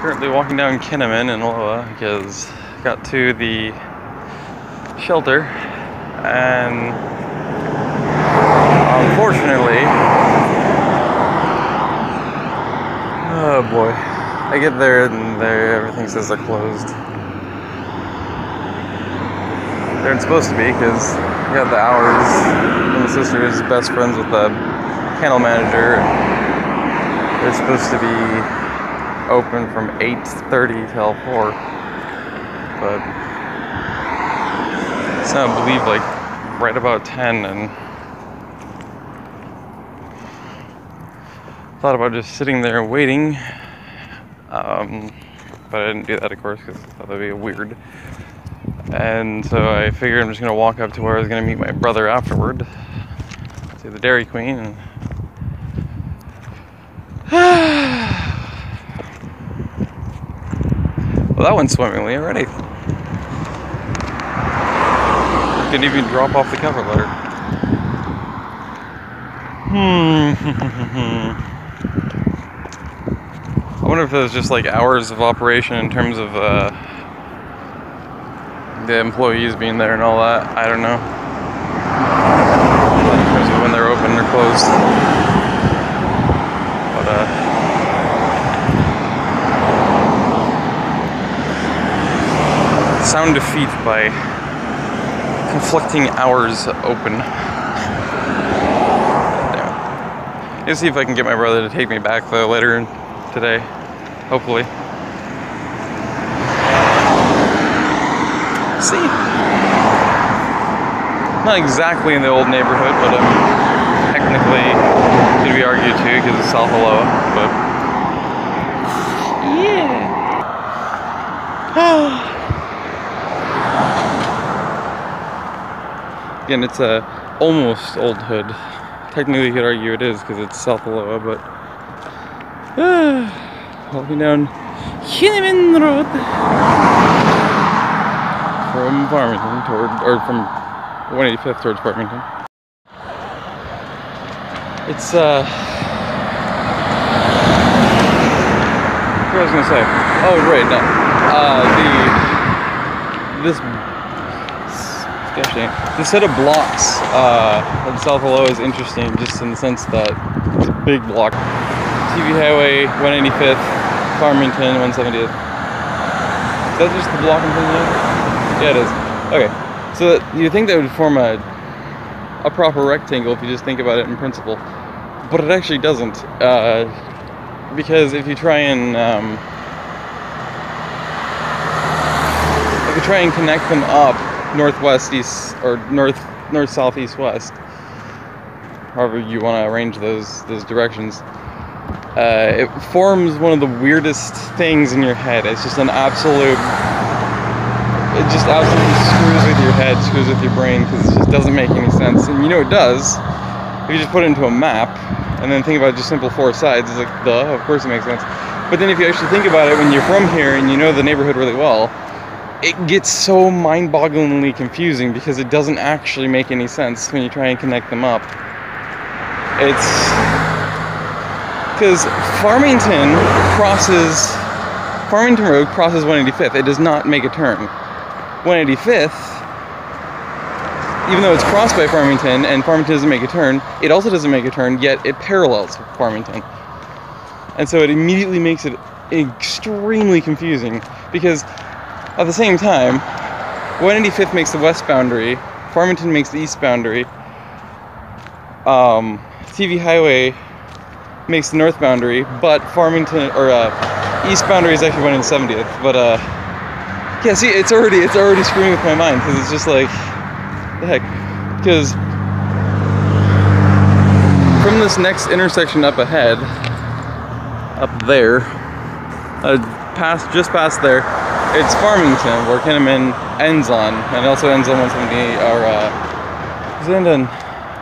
Currently walking down Kinnaman in Loa because I got to the shelter and unfortunately, oh boy, I get there and everything says they're closed. They're supposed to be because we got the hours. My sister is best friends with the kennel manager. They're supposed to be open from 8:30 till 4, but it's not, I believe, like right about 10, and thought about just sitting there waiting, but I didn't do that, of course, because I thought that'd be weird. And so I figured I'm just gonna walk up to where I was gonna meet my brother afterward, to the Dairy Queen, and well, that went swimmingly already. Didn't even drop off the cover letter. I wonder if it was just like hours of operation in terms of the employees being there and all that. I don't know. In terms of when they're open or closed. But sound defeat by conflicting hours open. Yeah. Let's see if I can get my brother to take me back though later today, hopefully. See? Not exactly in the old neighborhood, but technically could be argued too because it's South Aloha, but yeah. Again, it's a almost old hood. Technically you could argue it is because it's South Aloha, but walking down Kinnaman Road from Farmington from 185th towards Farmington. It's what was I gonna say? Oh right, no. This set of blocks in South Aloha is interesting, just in the sense that it's a big block. TV Highway, 185th, Farmington, 170th. Is that just the block I'm thinking of? Yeah, it is. Okay, so you think that would form a proper rectangle if you just think about it in principle, but it actually doesn't, because if you try and connect them up northwest, east, or north, south, east, west, however you want to arrange those directions, it forms one of the weirdest things in your head. It's just an absolute. It just absolutely screws with your head, screws with your brain, because it just doesn't make any sense. And you know it does. If you just put it into a map, and then think about just simple four sides, it's like, duh, of course it makes sense. But then if you actually think about it when you're from here and you know the neighborhood really well, it gets so mind-bogglingly confusing because it doesn't actually make any sense when you try and connect them up. It's... because Farmington Road crosses 185th. It does not make a turn. 185th, even though it's crossed by Farmington and Farmington doesn't make a turn, it also doesn't make a turn, yet it parallels Farmington. And so it immediately makes it extremely confusing because at the same time, 185th makes the west boundary, Farmington makes the east boundary, TV Highway makes the north boundary, but Farmington, or east boundary is actually 170th, but yeah, see, it's already screwing with my mind, because it's just like, the heck, because from this next intersection up ahead, up there, just past there, it's Farmington, where Kinnaman ends on, and it also ends on 170, or, does it end on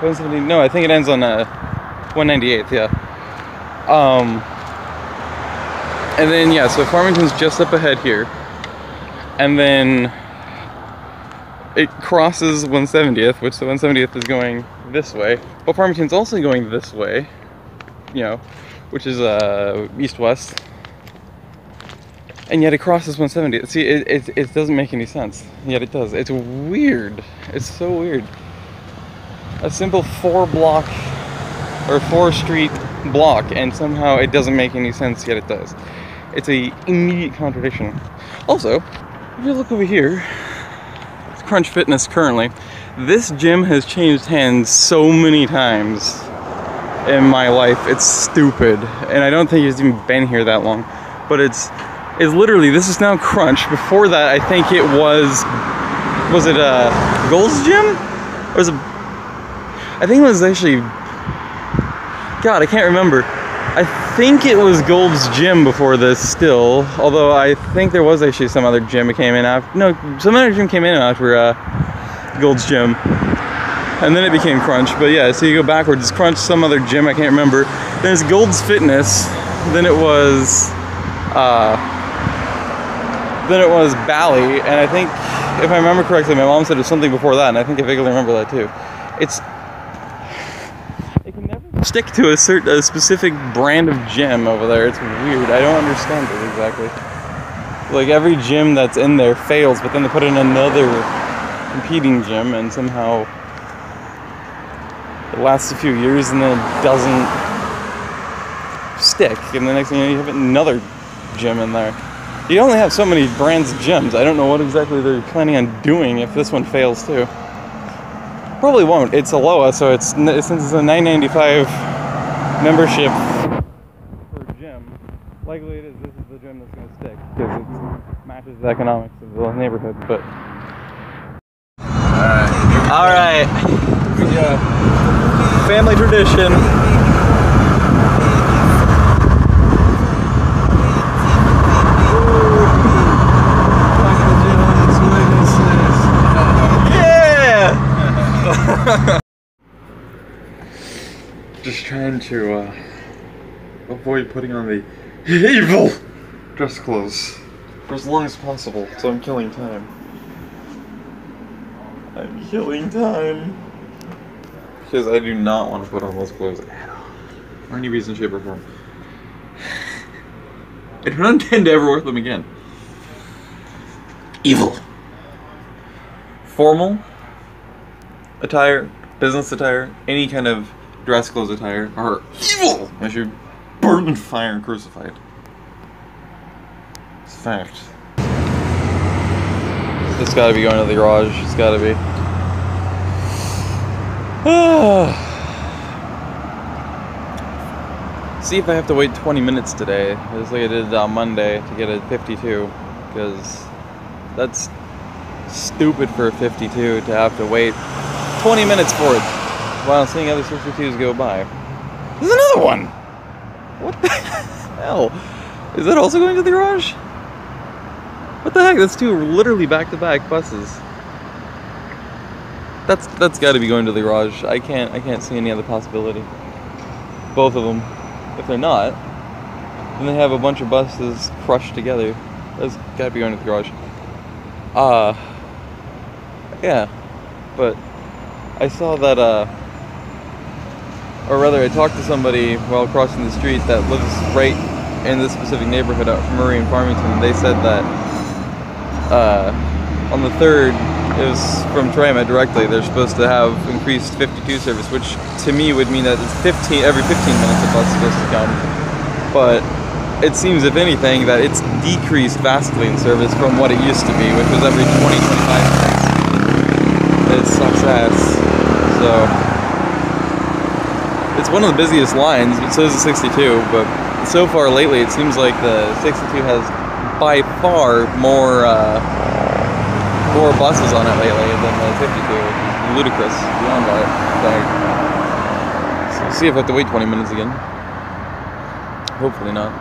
170? No, I think it ends on 198th, yeah. And then, yeah, so Farmington's just up ahead here, and then it crosses 170th, which the 170th is going this way, but Farmington's also going this way, you know, which is east-west, and yet it crosses 170. See, it doesn't make any sense, yet it does. It's weird. It's so weird. A simple 4-block or 4-street block, and somehow it doesn't make any sense, yet it does. It's a immediate contradiction. Also, if you look over here, it's Crunch Fitness currently. This gym has changed hands so many times in my life. It's stupid, and I don't think it's even been here that long. But it's literally, this is now Crunch. Before that, I think it was it Gold's Gym? Or was it? I think it was actually, God, I can't remember. I think it was Gold's Gym before this still, although I think there was actually some other gym that came in after. No, some other gym came in after Gold's Gym, and then it became Crunch. But yeah, so you go backwards, it's Crunch, some other gym, I can't remember. Then it's Gold's Fitness, then it was Bally, and I think, if I remember correctly, my mom said it was something before that, and I think I vaguely remember that too. It can never stick to a specific brand of gym over there. It's weird. I don't understand it exactly. Like, every gym that's in there fails, but then they put in another competing gym, and somehow it lasts a few years and then it doesn't stick, and the next thing you know, you have another gym in there. You only have so many brands of gyms. I don't know what exactly they're planning on doing if this one fails too. Probably won't. It's Aloha, so since it's a $9.95 membership per gym, likely it is this is the gym that's going to stick because it matches the economics of the neighborhood. But all right, yeah, family tradition. Just trying to avoid putting on the evil dress clothes for as long as possible, so I'm killing time. I'm killing time. Because I do not want to put on those clothes at all. For any reason, shape, or form. I do not intend to ever wear them again. Evil. Formal attire, business attire, any kind of dress clothes attire are evil! I should burn in fire and crucified. It's a fact. It's gotta be going to the garage. It's gotta be. See if I have to wait 20 minutes today, just like I did on Monday, to get a 52, because that's stupid for a 52 to have to wait 20 minutes for it while seeing other 62s go by. There's another one! What the hell? Is that also going to the garage? What the heck? That's two literally back-to-back buses. That's got to be going to the garage. I can't see any other possibility. Both of them. If they're not, then they have a bunch of buses crushed together. That's got to be going to the garage. Yeah, but I saw that, or rather I talked to somebody while crossing the street that lives right in this specific neighborhood out from Murray and Farmington, and they said that, on the 3rd, it was from TriMet directly, they're supposed to have increased 52 service, which to me would mean that it's every 15 minutes a bus is supposed to come, but it seems, if anything, that it's decreased vastly in service from what it used to be, which was every 20-25 minutes. It sucks ass. So it's one of the busiest lines, but so is the 62, but so far lately it seems like the 62 has by far more buses on it lately than the 52, which is ludicrous beyond that. So we'll see if I have to wait 20 minutes again. Hopefully not.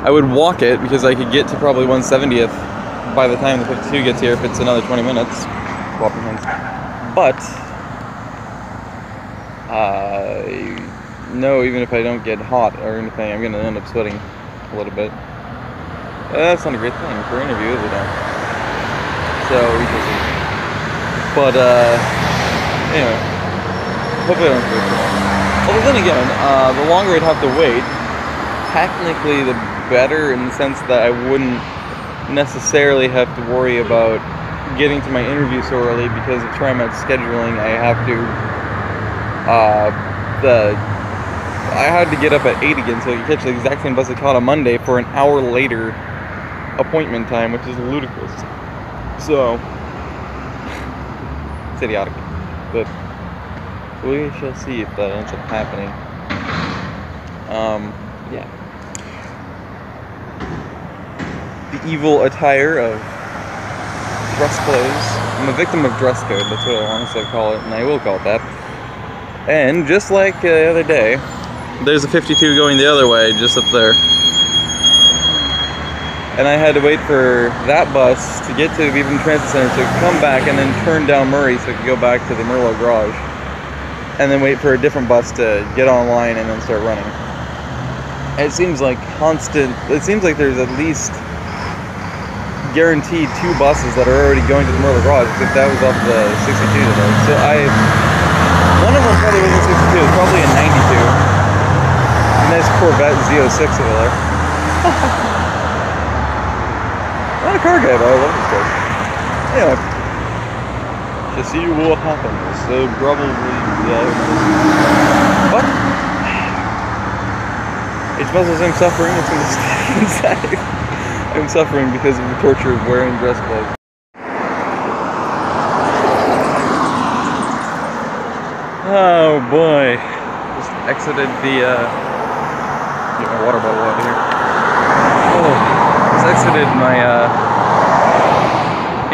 I would walk it because I could get to probably 170th by the time the 52 gets here if it's another 20 minutes. Swapping hands. But no, even if I don't get hot or anything, I'm gonna end up sweating a little bit. That's not a great thing for interviews, is it? So we can see. But anyway, hopefully I don't sweat too long. Although then again, the longer I'd have to wait, technically the better, in the sense that I wouldn't necessarily have to worry about getting to my interview so early, because of TriMet's scheduling. I had to get up at 8 again, so you catch the exact same bus I caught on Monday for an hour later appointment time, which is ludicrous. So it's idiotic, but we shall see if that ends up happening. Yeah. The evil attire of dress clothes. I'm a victim of dress code, that's what I'll honestly call it, and I will call it that. And just like the other day, there's a 52 going the other way, just up there. And I had to wait for that bus to get to the Beaverton Transit Center to come back and then turn down Murray so I could go back to the Merlot garage. And then wait for a different bus to get online and then start running. It seems like there's at least guaranteed 2 buses that are already going to the Merlot garage, except that was off the 62 today. So one of them probably wasn't 62, it was probably a 92. A nice Corvette Z06 over there. Not a car guy, but I love this car. Anyway, to see what happens. So probably, but each bus is I'm suffering. It's going to stay inside. I'm suffering because of the torture of wearing dress clothes. Oh boy, just exited the get my water bottle out here. Oh, just exited my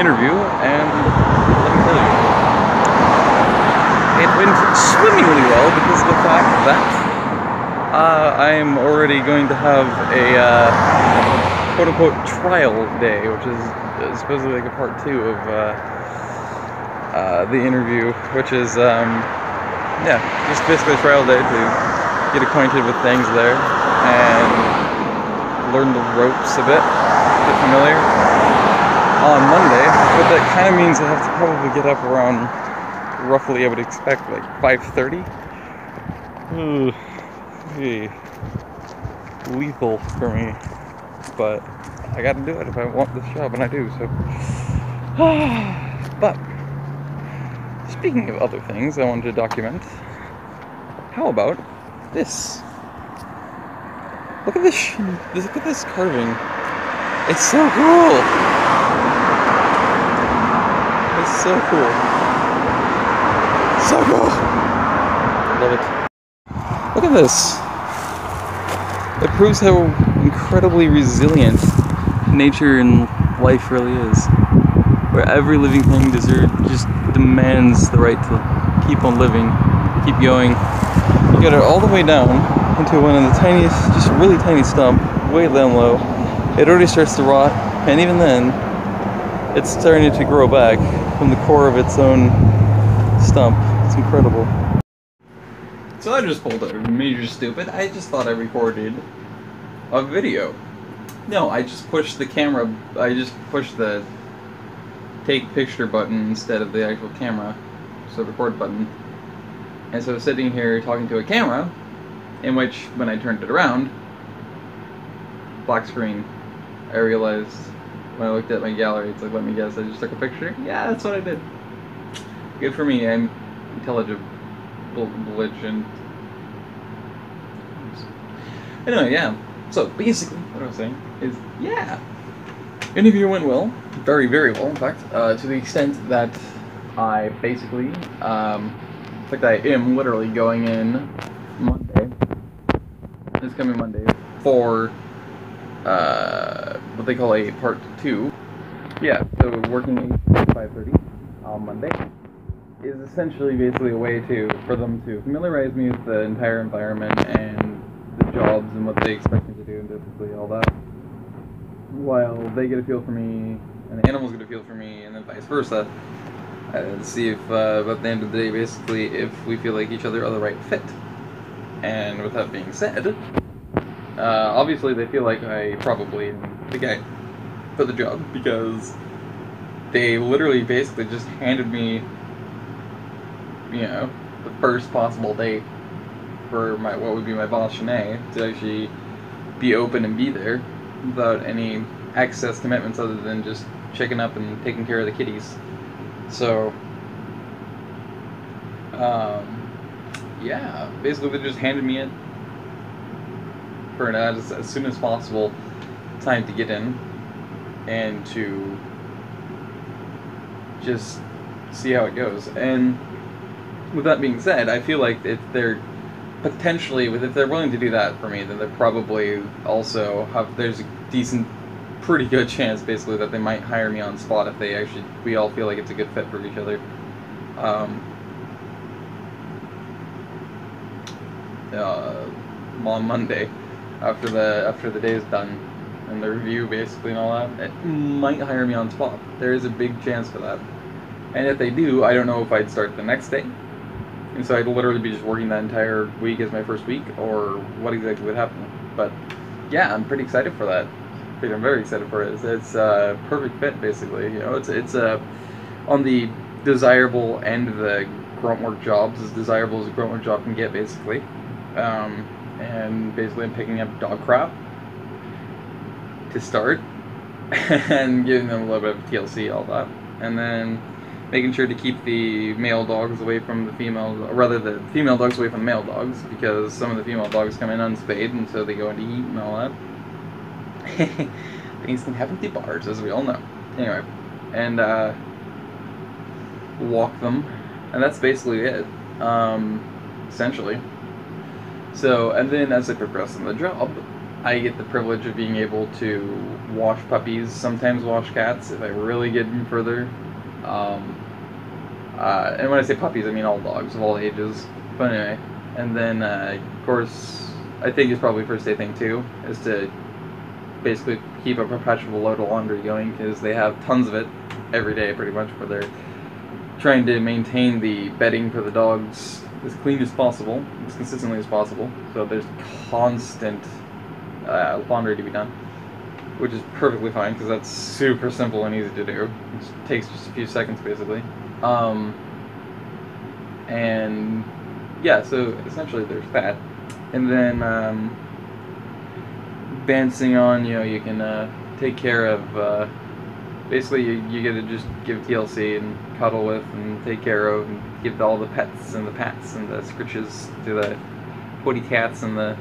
interview, and let me tell you, it went swimmingly well, because of the fact that I'm already going to have a quote-unquote trial day, which is supposedly like a part 2 of the interview, which is yeah, just basically a trial day to get acquainted with things there and learn the ropes a bit, get familiar on Monday. But that kind of means I have to probably get up around, roughly I would expect, like 5:30. Lethal for me, but I gotta do it if I want this job, and I do, so. But speaking of other things I wanted to document, how about this? Look at this! Look at this carving. It's so cool. It's so cool. So cool. Love it. Look at this. It proves how incredibly resilient nature and life really is. Where every living thing just demands the right to keep on living, keep going. You get it all the way down into one of the tiniest, just really tiny stump, way down low. It already starts to rot, and even then, it's starting to grow back from the core of its own stump. It's incredible. So I just pulled a major stupid. I just thought I recorded a video. No, I just pushed the camera, I just pushed the take picture button instead of the actual camera, so record button. And so sitting here talking to a camera, in which, when I turned it around, black screen. I realized when I looked at my gallery, it's like, let me guess, I just took a picture? Yeah, that's what I did. Good for me, I'm intelligent. Anyway, yeah. So basically, what I was saying is, yeah, interview went well, very, very well, in fact, to the extent that I basically, in fact, I am literally going in Monday, this coming Monday, for what they call a part 2. Yeah, so working 8 to 5:30 on Monday is essentially basically a way for them to familiarize me with the entire environment and the jobs and what they expect me to do and basically all that, while they get a feel for me and the animals get a feel for me, and then vice versa, to see if at the end of the day, basically, if we feel like each other are the right fit. And with that being said, obviously they feel like I probably am the guy for the job, because they literally basically just handed me, you know, the first possible date for my what would be my boss Shanae to actually be open and be there without any excess commitments other than just checking up and taking care of the kitties. So, yeah, basically they just handed me it for as soon as possible time to get in and to just see how it goes. And with that being said, I feel like if they're potentially, if they're willing to do that for me, then they're probably also there's a decent, pretty good chance basically that they might hire me on spot if we all feel like it's a good fit for each other. On Monday, after the day is done and the review basically and all that, it might hire me on spot. There is a big chance for that. And if they do, I don't know if I'd start the next day. And so I'd literally be just working that entire week as my first week, or what exactly would happen. But yeah, I'm pretty excited for that. I'm very excited for it. It's a perfect fit, basically. You know, it's on the desirable end of the grunt work jobs, as desirable as a grunt work job can get, basically. And basically I'm picking up dog crap to start, and giving them a little bit of TLC, all that, and then making sure to keep the male dogs away from the female, or rather the female dogs away from the male dogs, because some of the female dogs come in unspayed, and so they go into eat and all that. Things can happen to bars, as we all know. Anyway, and walk them, and that's basically it, essentially. So, and then as I progress in the job, I get the privilege of being able to wash puppies, sometimes wash cats if I really get in further. And when I say puppies, I mean all dogs of all ages. But anyway, and then of course, I think it's probably first day thing too, is to basically keep a perpetual load of laundry going, because they have tons of it every day pretty much, where they're trying to maintain the bedding for the dogs as clean as possible, as consistently as possible. So there's constant laundry to be done, which is perfectly fine, because that's super simple and easy to do. It takes just a few seconds, basically. And yeah, so essentially there's that. And then advancing on, you know, you can take care of, basically you get to just give TLC and cuddle with and take care of and give all the pets and the pats and the scritches to the potty cats and the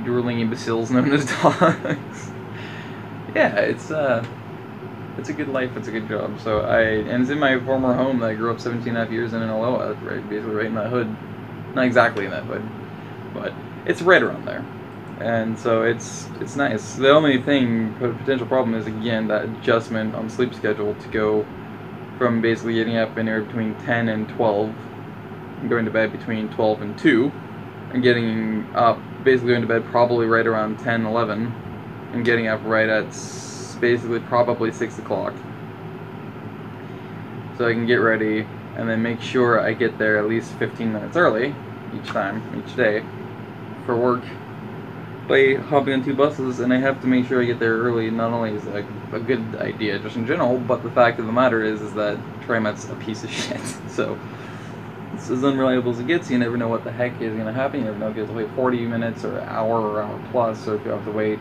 drooling imbeciles known as dogs. Yeah, it's a good life, it's a good job. So and it's in my former home that I grew up 17.5 years in Aloha, right, basically right in that hood. Not exactly in that hood, but it's right around there. And so it's nice. The only potential problem is, again, that adjustment on sleep schedule to go from basically getting up anywhere between 10 and 12, and going to bed between 12 and 2, and getting up, basically going to bed probably right around 10, 11, and getting up right at basically probably 6 o'clock. So I can get ready, and then make sure I get there at least 15 minutes early each day, for work, by hopping on 2 buses. And I have to make sure I get there early. Not only is that a good idea just in general, but the fact of the matter is that TriMet's a piece of shit. So it's as unreliable as it gets. You never know what the heck is going to happen. You never know if you have to wait 40 minutes or an hour or hour plus, or if you have to wait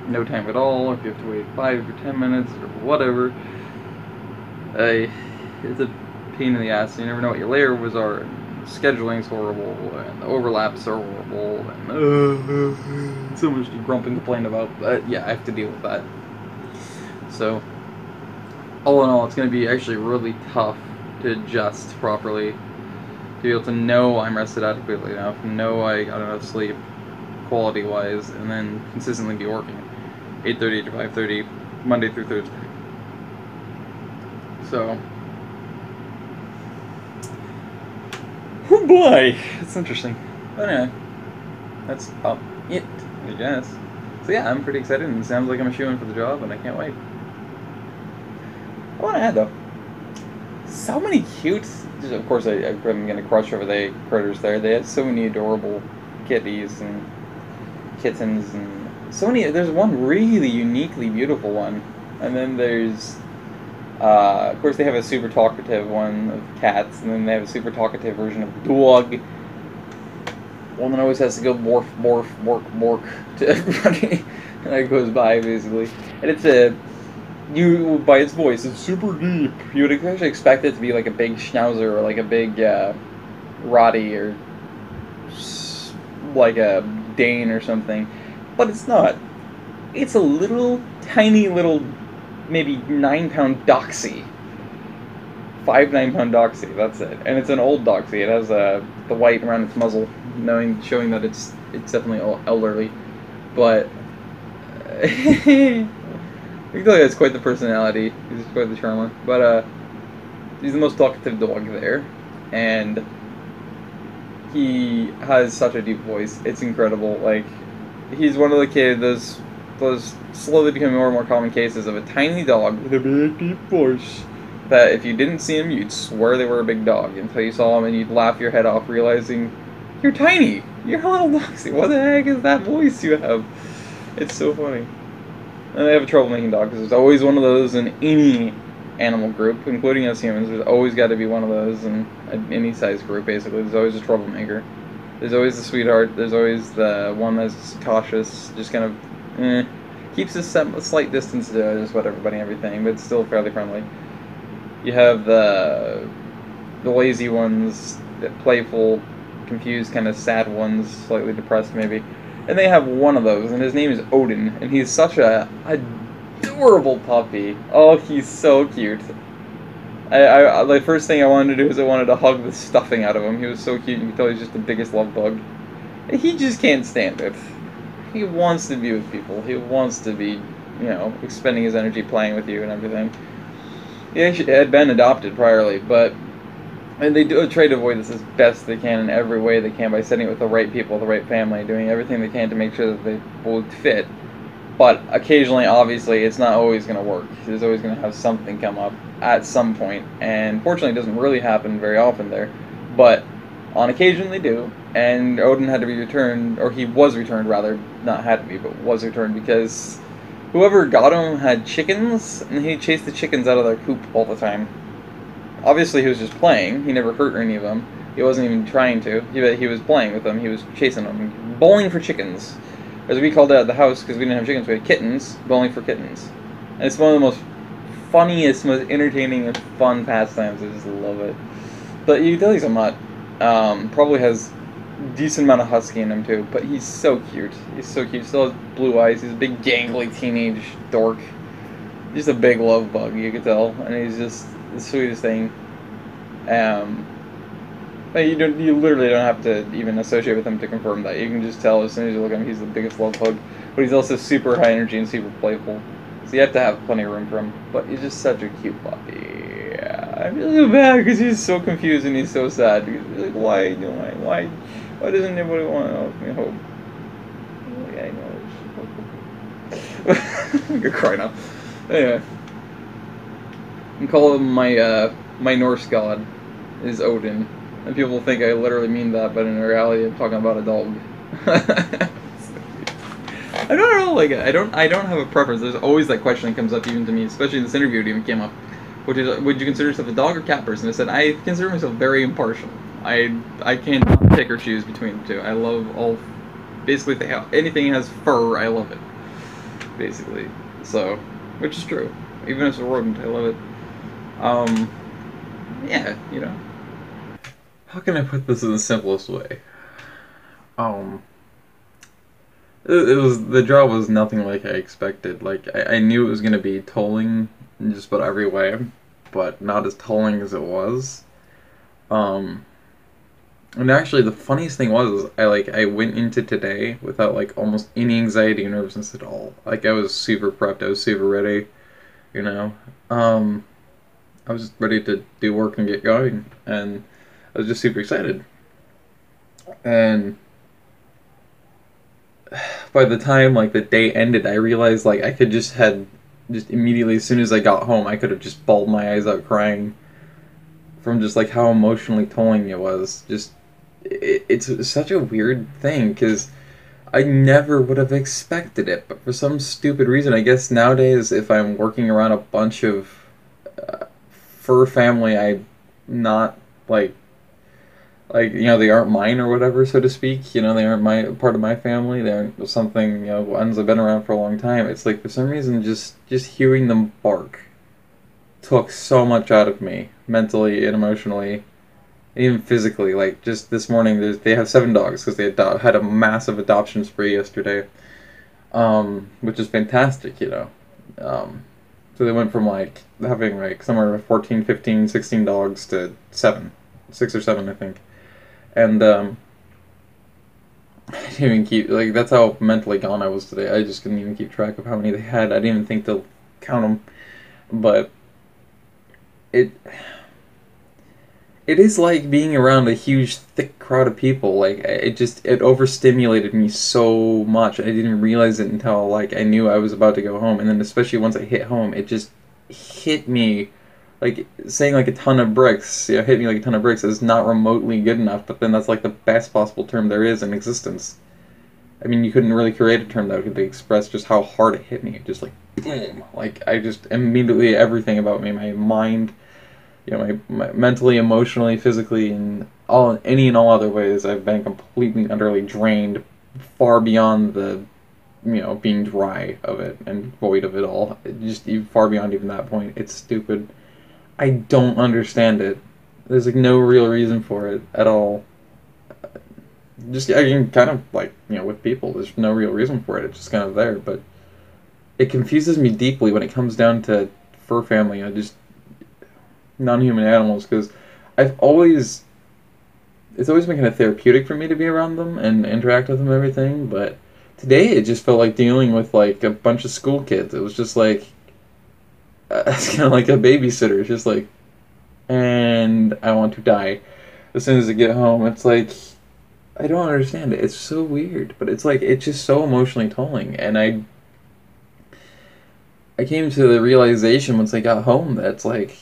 no time at all, or if you have to wait 5 or 10 minutes or whatever. It's a pain in the ass. You never know what your layovers are. Scheduling's horrible, and the overlaps are horrible, and so much to grump and complain about. But yeah, I have to deal with that. So all in all, it's going to be actually really tough to adjust properly, to be able to know I'm rested adequately enough, know I got enough sleep quality wise, and then consistently be working 8:30 to 5:30 Monday through Thursday. So oh boy, it's interesting. But anyway, that's about it, I guess. So yeah, I'm pretty excited, and it sounds like I'm a shoo-in for the job, and I can't wait. I want to add, though, so many cute, of course I'm going to crush over the critters there. They have so many adorable kitties and kittens, and so many. There's one really uniquely beautiful one, and then there's of course they have a super talkative one of cats, and then they have a super talkative version of dog. one that always has to go morph, morph, morph, morph to everybody that goes by, basically. And it's by its voice, it's super deep. You would actually expect it to be like a big schnauzer or like a big Roddy or like a Dane or something, but it's not. It's a little, tiny little, maybe 9-pound Doxy. 9-pound Doxy, that's it. And it's an old Doxy. It has the white around its muzzle, showing that it's definitely elderly. But I can tell you, it's quite the personality. He's quite the charmer. But he's the most talkative dog there, and he has such a deep voice. It's incredible. Like, he's one of the kids. Those slowly becoming more and more common cases of a tiny dog with a big deep voice. That if you didn't see him, you'd swear they were a big dog until you saw him, and you'd laugh your head off, realizing you're tiny. You're a little Doxy. What the heck is that voice you have? It's so funny. And they have a troublemaking dog, because there's always one of those in any animal group, including us humans. There's always got to be one of those in any size group, basically. There's always a troublemaker. There's always the sweetheart. There's always the one that's cautious, just kind of, keeps a slight distance to just about everybody and everything, but it's still fairly friendly. You have the lazy ones, the playful, confused, kind of sad ones, slightly depressed maybe. And they have one of those, and his name is Odin, and he's such a adorable puppy. Oh, he's so cute. The first thing I wanted to do is I wanted to hug the stuffing out of him. He was so cute, you can tell he's just the biggest love bug. He just can't stand it. He wants to be with people. He wants to be, expending his energy playing with you and everything. He actually had been adopted priorly, and they do try to avoid this as best they can in every way they can by setting it with the right people, the right family, doing everything they can to make sure that they both fit. But occasionally, obviously, it's not always going to work. There's always going to have something come up at some point, and fortunately it doesn't really happen very often there, but on occasion they do. And Odin had to be returned, or he was returned rather, not had to be, but was returned, because whoever got him had chickens, and he chased the chickens out of their coop all the time. Obviously he was just playing, he never hurt any of them, he wasn't even trying to, he was playing with them, he was chasing them, bowling for chickens. As we called it at the house, because we didn't have chickens, we had kittens, bowling for kittens. And it's one of the most funniest, most entertaining and fun pastimes. I just love it. But you can tell he's a mutt. Probably has a decent amount of husky in him too, but he's so cute. He's so cute. Still has blue eyes. He's a big gangly teenage dork. Just a big love bug, you could tell. And he's just the sweetest thing. But you literally don't have to even associate with him to confirm that. You can just tell as soon as you look at him, he's the biggest love bug. But he's also super high energy and super playful. So you have to have plenty of room for him. But he's just such a cute puppy. Yeah, I feel bad because he's so confused and he's so sad. He's like, why doesn't anybody want to help me home? Like, I know. I'm gonna cry now. Anyway. I can call him my Norse god is Odin. And people think I literally mean that, but in reality I'm talking about a dog. I don't know, like, I don't have a preference. There's always that question that comes up even to me, especially in this interview it even came up, which is, would you consider yourself a dog or cat person? I said, I consider myself very impartial. I cannot pick or choose between the two. I love all, basically, anything that has fur, I love it. Basically. So, which is true. Even if it's a rodent, I love it. Yeah, how can I put this in the simplest way? The job was nothing like I expected. Like, I knew it was going to be tolling in just about every way, but not as tolling as it was. And actually, the funniest thing was, I went into today without, like, almost any anxiety or nervousness at all. Like, I was super prepped, I was super ready, I was ready to do work and get going, and I was just super excited. And by the time, like, the day ended, I realized, like, I could just immediately, as soon as I got home, I could have just bawled my eyes out crying from just, like, how emotionally tolling it was. Just, it's such a weird thing, because I never would have expected it, but for some stupid reason, I guess nowadays, if I'm working around a bunch of fur family, I'm not, like, like, you know, they aren't mine or whatever, so to speak. You know, they aren't my part of my family. They aren't something, you know, ones I've been around for a long time. It's like for some reason, just hearing them bark took so much out of me, mentally and emotionally, and even physically. Like just this morning, they have 7 dogs because they had a massive adoption spree yesterday, which is fantastic, you know. Um, so they went from like having like somewhere 14, 15, 16 dogs to 6 or 7, I think. And I didn't even keep, like, that's how mentally gone I was today. I just couldn't even keep track of how many they had. I didn't even think to count them. But it it is like being around a huge, thick crowd of people. Like, it overstimulated me so much. I didn't realize it until, like, I knew I was about to go home. And then especially once I hit home, it just hit me. Like, saying like a ton of bricks, yeah, hit me like a ton of bricks is not remotely good enough, but then that's like the best possible term there is in existence. I mean, you couldn't really create a term that could express just how hard it hit me. Just like, boom. Like, I just immediately, everything about me, my mind, you know, my mentally, emotionally, physically, and all any and all other ways, I've been completely, utterly drained, far beyond the, you know, being dry of it and void of it all. Just far beyond even that point. It's stupid. I don't understand it. There's like no real reason for it at all. Just I can kind of like, you know, with people, there's no real reason for it. It's just kind of there, but it confuses me deeply when it comes down to fur family. I just non-human animals because I've always it's always been kind of therapeutic for me to be around them and interact with them and everything. But today it just felt like dealing with like a bunch of school kids. It was just like it's kind of like a babysitter. It's just like, and I want to die as soon as I get home. It's like I don't understand it. It's so weird, but it's like it's just so emotionally tolling. And I came to the realization once I got home that it's like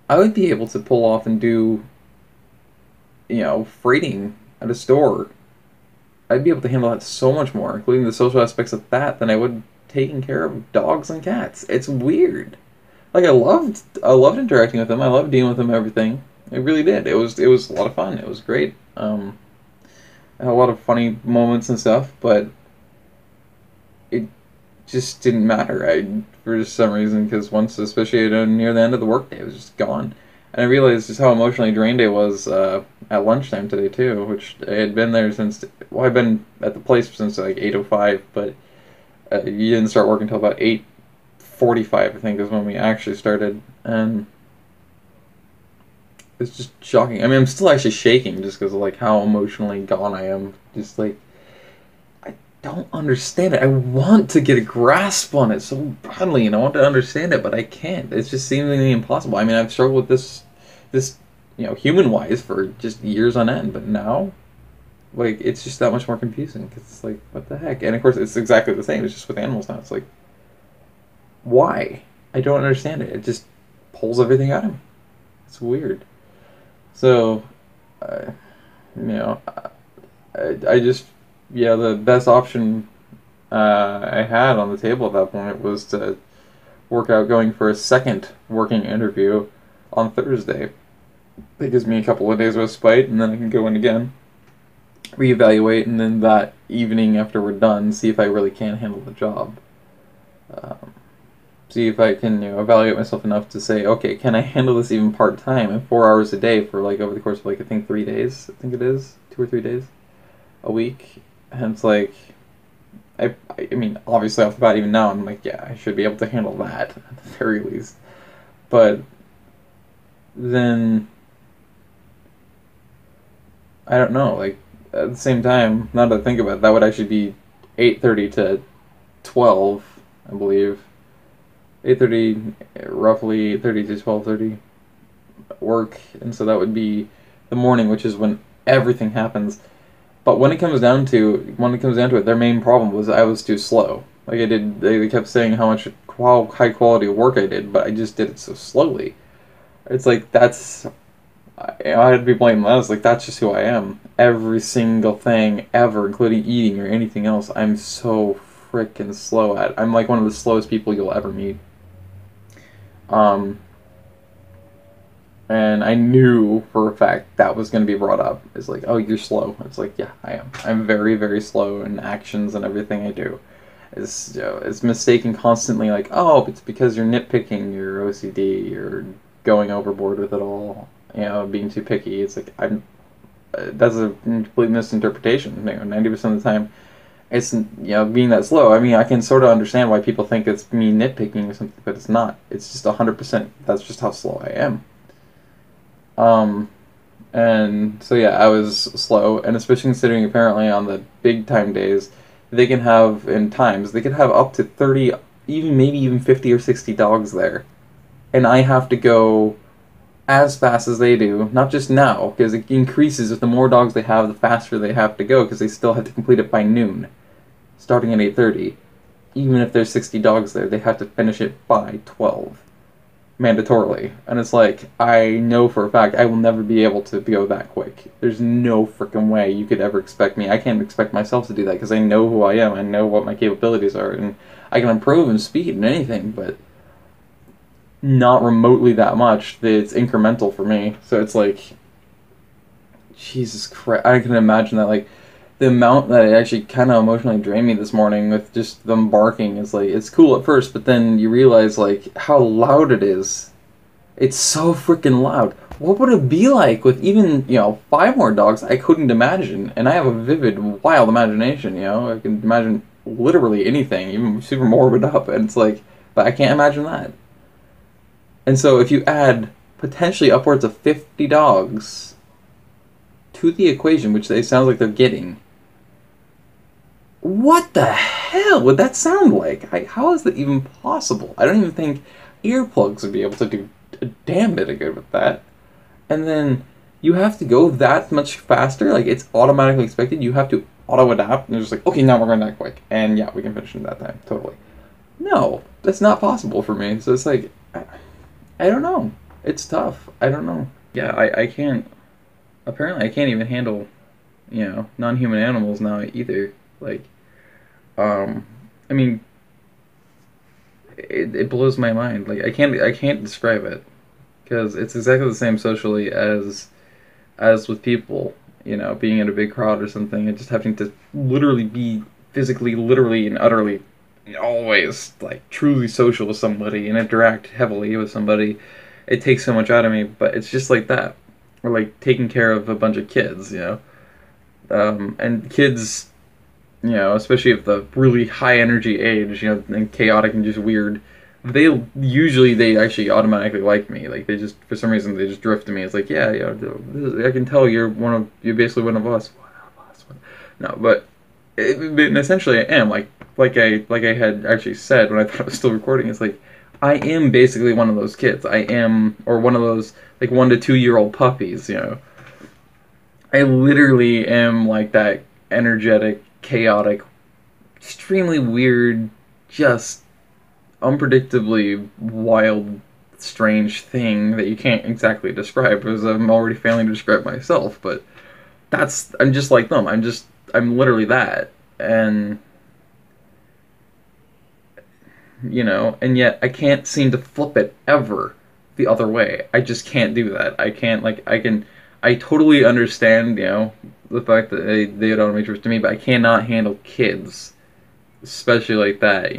I would be able to pull off and do, you know, freighting at a store. I'd be able to handle that so much more, including the social aspects of that, than I would taking care of dogs and cats. It's weird. Like I loved interacting with them. I loved dealing with them. Everything. It really did. It was a lot of fun. It was great. I had a lot of funny moments and stuff, but it just didn't matter. For some reason, because once, especially near the end of the workday, it was just gone. And I realized just how emotionally drained I was at lunchtime today too, which I had been there since. Well, I've been at the place since like 8:05, but you didn't start working until about 8:45, I think, is when we actually started, and it's just shocking. I mean, I'm still actually shaking just because of like how emotionally gone I am. Just like I don't understand it. I want to get a grasp on it so badly, and I want to understand it, but I can't. It's just seemingly impossible. I mean, I've struggled with this, you know, human-wise for just years on end, but now, like, it's just that much more confusing. Cause it's like, what the heck? And of course, it's exactly the same. It's just with animals now. It's like, why? I don't understand it. It just pulls everything out of me. It's weird. So, you know, I just, yeah, the best option I had on the table at that point was to work out going for a second working interview on Thursday. That gives me a couple of days of respite, and then I can go in again, reevaluate, and then that evening after we're done, see if I really can handle the job. Um, See if I can, you know, evaluate myself enough to say, okay, can I handle this even part-time and 4 hours a day for like over the course of like I think 3 days. I think it is 2 or 3 days a week. And it's like, I mean, obviously off the bat, even now, I'm like, yeah, I should be able to handle that at the very least. But then I don't know. Like at the same time, now that I think about it, that would actually be 8:30 to 12, I believe. 8:30, roughly 8:30 to 12:30 work, and so that would be the morning, which is when everything happens. But when it comes down to it, their main problem was I was too slow. Like they kept saying how high quality of work I did, but I just did it so slowly. It's like I had to be blamed. I was like, that's just who I am. Every single thing ever, including eating or anything else, I'm so freaking slow at. I'm like one of the slowest people you'll ever meet. Um, And I knew for a fact that was going to be brought up. It's like, oh, you're slow. It's like, yeah, I am. I'm very, very slow in actions and everything I do. It's mistaken constantly, like, oh, it's because you're nitpicking, you're OCD, you're going overboard with it all, being too picky. It's like, that's a complete misinterpretation. 90% of the time, it's, being that slow. I mean, I can sort of understand why people think it's me nitpicking or something, but it's not. It's just 100%. That's just how slow I am. And so yeah, I was slow, and especially considering apparently on the big time days, they can have they could have up to 30, even maybe even 50 or 60 dogs there, and I have to go as fast as they do. Not just now, because it increases with the more dogs they have, the faster they have to go, because they still have to complete it by noon, starting at 8:30. Even if there's 60 dogs there, they have to finish it by 12. Mandatorily. And it's like, I know for a fact I will never be able to go that quick. There's no freaking way you could ever expect me. I can't expect myself to do that because I know who I am. I know what my capabilities are, and I can improve in speed and anything, but not remotely that much. It's incremental for me. So it's like, Jesus Christ. I can imagine that, like, the amount that it actually kind of emotionally drained me this morning with just them barking is like, it's cool at first, but then you realize like how loud it is. It's so freaking loud. What would it be like with even 5 more dogs? I couldn't imagine, and I have a vivid, wild imagination. I can imagine literally anything, even super morbid up, and it's like, but I can't imagine that. And so if you add potentially upwards of 50 dogs to the equation, which they sounds like they're getting. What the hell would that sound like? How is that even possible? I don't even think earplugs would be able to do a damn bit of good with that. And then you have to go that much faster. Like, it's automatically expected. You have to auto-adapt. And they're just like, okay, now we're going that quick. And yeah, we can finish in that time. Totally. No, that's not possible for me. So it's like, I don't know. It's tough. I don't know. Yeah, I can't. Apparently, I can't even handle, non-human animals now either. Like, I mean, it blows my mind. Like, I can't describe it because it's exactly the same socially as with people. Being in a big crowd or something and just having to literally be physically, literally, and utterly, always like truly social with somebody and interact heavily with somebody. It takes so much out of me, but it's just like that. Or like taking care of a bunch of kids, and kids, especially at the really high energy age, and chaotic and just weird, they actually automatically like me. Like, they just, for some reason, they just drift to me. It's like, yeah, I can tell you're basically one of us. One of us. No, but essentially I am like I had actually said when I thought I was still recording. It's like, I am basically one of those kids. I am, or one of those like 1 to 2 year old puppies. I literally am like that energetic, chaotic, extremely weird, just unpredictably wild, strange thing that you can't exactly describe because I'm already failing to describe myself. But I'm just like them. I'm literally that, and and yet I can't seem to flip it ever the other way. I just can't do that. I can't, like, I totally understand, the fact that they had automatrix to me, but I cannot handle kids, especially like that,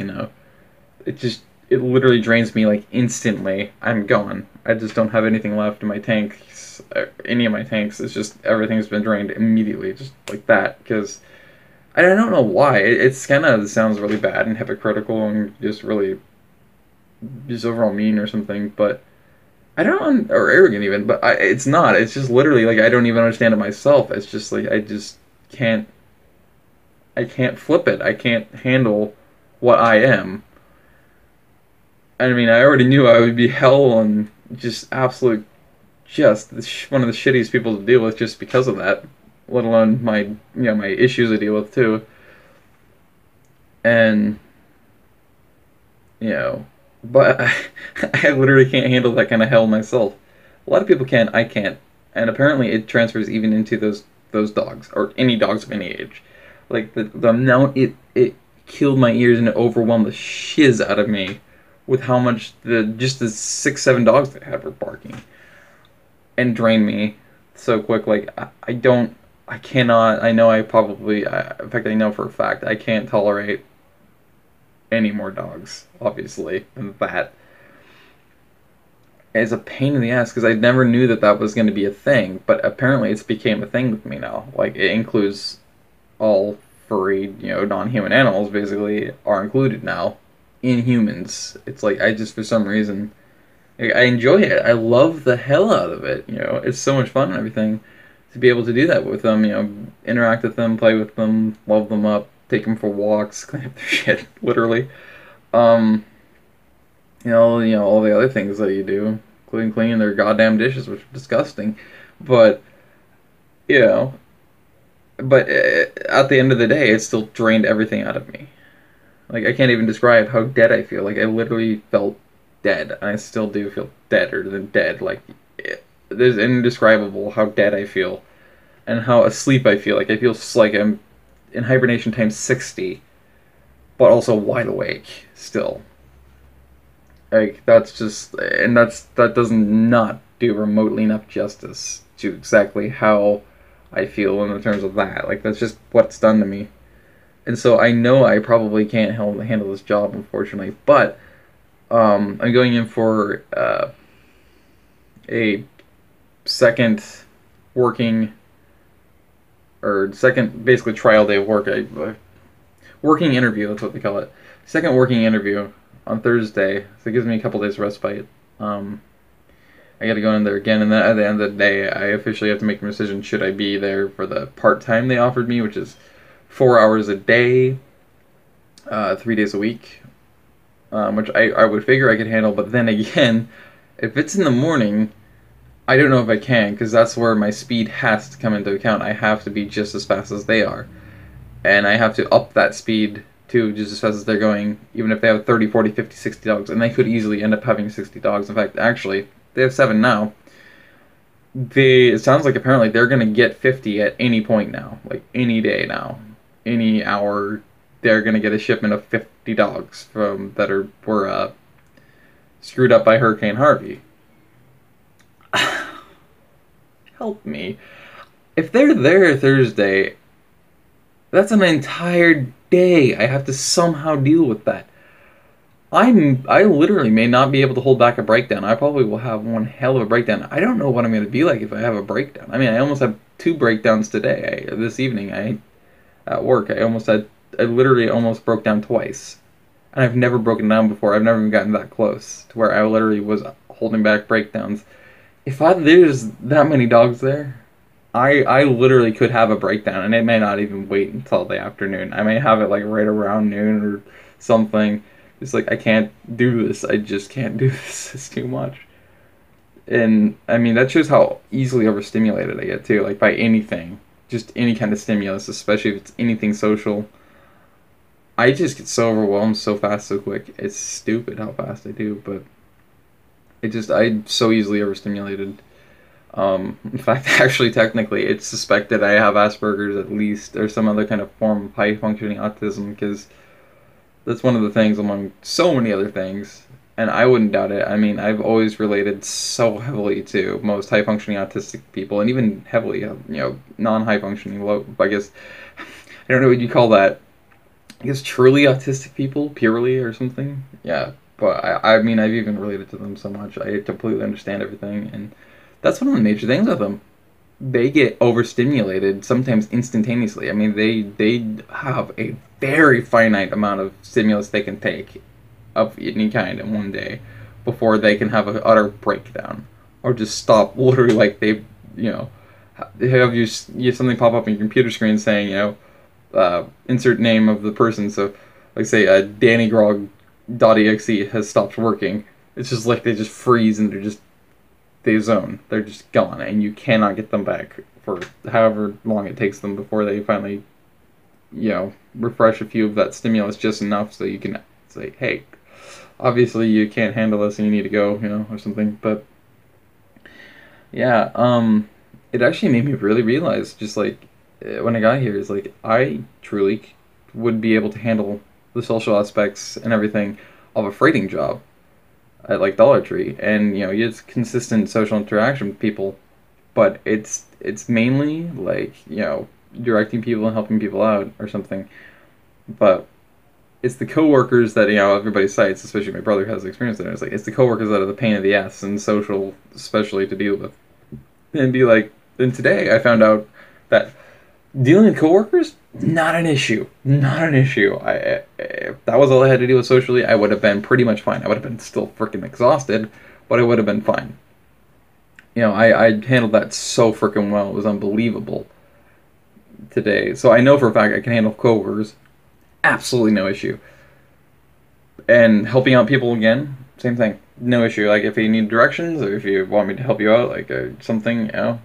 it literally drains me, like, instantly. I'm gone. I just don't have anything left in my tanks, any of my tanks. It's just, everything's been drained immediately, just like that, because I don't know why. It's kind of sounds really bad and hypocritical and just really just overall mean or something, but I don't, or arrogant even, but it's not. It's just literally like I don't even understand it myself. It's just like can't I can't flip it. I can't handle what I am. I mean, I already knew I would be hell and just absolute, just one of the shittiest people to deal with just because of that. Let alone my my issues I deal with too. And but I literally can't handle that kind of hell myself. A lot of people can, I can't. And apparently it transfers even into those dogs, or any dogs of any age. Like, the amount it killed my ears and it overwhelmed the shiz out of me with how much just the 6, 7 dogs that I had were barking. and drain me so quick. Like, I don't, I cannot, I know I probably, in fact, I know for a fact, I can't tolerate any more dogs, obviously, than that. It's a pain in the ass because I never knew that that was going to be a thing, but apparently it's became a thing with me now. Like, it includes all furry, non-human animals basically are included now in humans. It's like, I just, for some reason, I enjoy it. I love the hell out of it. It's so much fun and everything to be able to do that with them. Interact with them, play with them, love them up, take them for walks, clean up their shit, literally. Um, all the other things that you do, including cleaning their goddamn dishes, which are disgusting. But you know, but at the end of the day, it still drained everything out of me. Like, I can't even describe how dead I feel. Like, I literally felt dead, and I still do feel deader than dead. Like, there's indescribable how dead I feel, and how asleep I feel. Like, I feel like I'm in hibernation times 60, but also wide awake still. Like, that's just, and that does not do remotely enough justice to exactly how I feel in terms of that. Like, that's just what's done to me. And so I know I probably can't handle this job, unfortunately. But I'm going in for a second working, or second basically trial day of work. Working interview, that's what they call it. Second working interview on Thursday. So it gives me a couple days respite. I got to go in there again, and then at the end of the day, I officially have to make a decision. Should I be there for the part-time they offered me, which is 4 hours a day, 3 days a week, which I would figure I could handle. But then again, if it's in the morning, I don't know if I can, because that's where my speed has to come into account. I have to be just as fast as they are, and I have to up that speed to just as fast as they're going, even if they have 30, 40, 50, 60 dogs, and they could easily end up having 60 dogs. In fact, actually, they have 7 now. It sounds like apparently they're going to get 50 at any point now, like any day now, any hour. They're going to get a shipment of 50 dogs that were screwed up by Hurricane Harvey. Help me. If they're there Thursday, that's an entire day. I have to somehow deal with that. I literally may not be able to hold back a breakdown. I probably will have one hell of a breakdown. I don't know what I'm going to be like if I have a breakdown. I mean, I almost had 2 breakdowns today. This evening, at work, I literally almost broke down twice. And I've never broken down before. I've never even gotten that close to where I literally was holding back breakdowns. If there's that many dogs there, I literally could have a breakdown, and it may not even wait until the afternoon. I may have it like right around noon or something. It's like, I can't do this. I just can't do this. It's too much. And I mean, that shows how easily overstimulated I get too. Like, by anything, just any kind of stimulus, especially if it's anything social. I just get so overwhelmed so fast, so quick. It's stupid how fast I do, but I'm so easily overstimulated. In fact, actually, technically, it's suspected I have Asperger's at least, or some other kind of form of high-functioning autism, because that's one of the things among so many other things, and I wouldn't doubt it. I mean, I've always related so heavily to most high-functioning autistic people, and even heavily, non-high-functioning, low, I guess, I don't know what you call that. I guess truly autistic people, purely, or something. Yeah, but I mean, I've even related to them so much. I completely understand everything, and that's one of the major things with them. They get overstimulated, sometimes instantaneously. I mean, they have a very finite amount of stimulus they can take of any kind in one day before they can have an utter breakdown or just stop. Literally, like they have you something pop up on your computer screen saying insert name of the person. So, like say DannyGrog.exe has stopped working. It's just like they just freeze and they zone. They're just gone, and you cannot get them back for however long it takes them before they finally, refresh a few of that stimulus just enough so you can say, hey, obviously you can't handle this and you need to go, or something. But yeah, it actually made me really realize, just like when I got here, is like I truly would be able to handle the social aspects and everything of a freighting job at like Dollar Tree, and you get consistent social interaction with people but it's mainly like, you know, directing people and helping people out or something. But it's the coworkers that, you know, everybody cites, especially my brother has experience in it. It's like it's the coworkers that are the pain in the ass and social, especially to deal with. And be like, and today I found out that dealing with coworkers, not an issue, not an issue. If that was all I had to deal with socially, I would have been pretty much fine. I would have been still freaking exhausted, but I would have been fine. You know, I handled that so freaking well. It was unbelievable today. So I know for a fact I can handle coworkers. Absolutely no issue. And helping out people again, same thing. No issue. Like if you need directions or if you want me to help you out, like something, you know,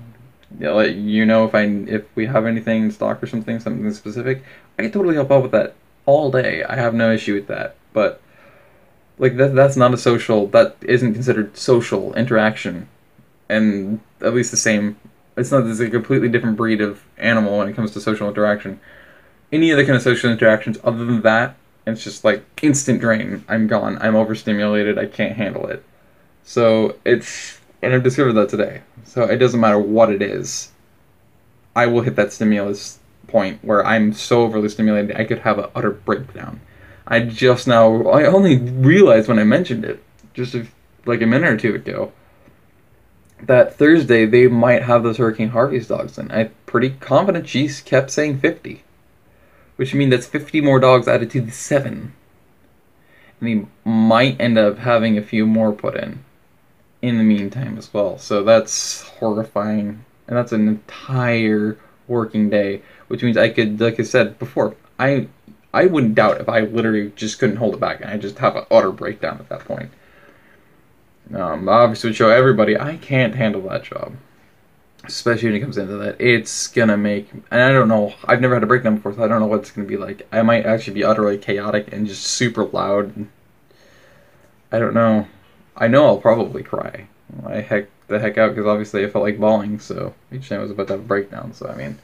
let you know if we have anything in stock or something specific, I can totally help out with that all day. I have no issue with that. But like that's not a social. That isn't considered social interaction, and at least the same. It's not. It's a completely different breed of animal when it comes to social interaction. Any other kind of social interactions other than that, it's just like instant drain. I'm gone. I'm overstimulated. I can't handle it. So and I've discovered that today. So it doesn't matter what it is. I will hit that stimulus point where I'm so overly stimulated I could have an utter breakdown. I only realized when I mentioned it, just like a minute or two ago, that Thursday they might have those Hurricane Harvey's dogs in. I'm pretty confident she kept saying 50. Which means that's 50 more dogs added to the 7. And he might end up having a few more put in the meantime as well. So that's horrifying. And that's an entire working day. Which means I could, like I said before, I wouldn't doubt if I literally just couldn't hold it back and I just have an utter breakdown at that point. Obviously would show everybody I can't handle that job. Especially when it comes into that, it's gonna make, and I don't know, I've never had a breakdown before, so I don't know what it's gonna be like. I might actually be utterly chaotic and just super loud. I don't know. I know I'll probably cry. I heck the heck out, because obviously I felt like bawling, so each time I was about to have a breakdown, so I mean,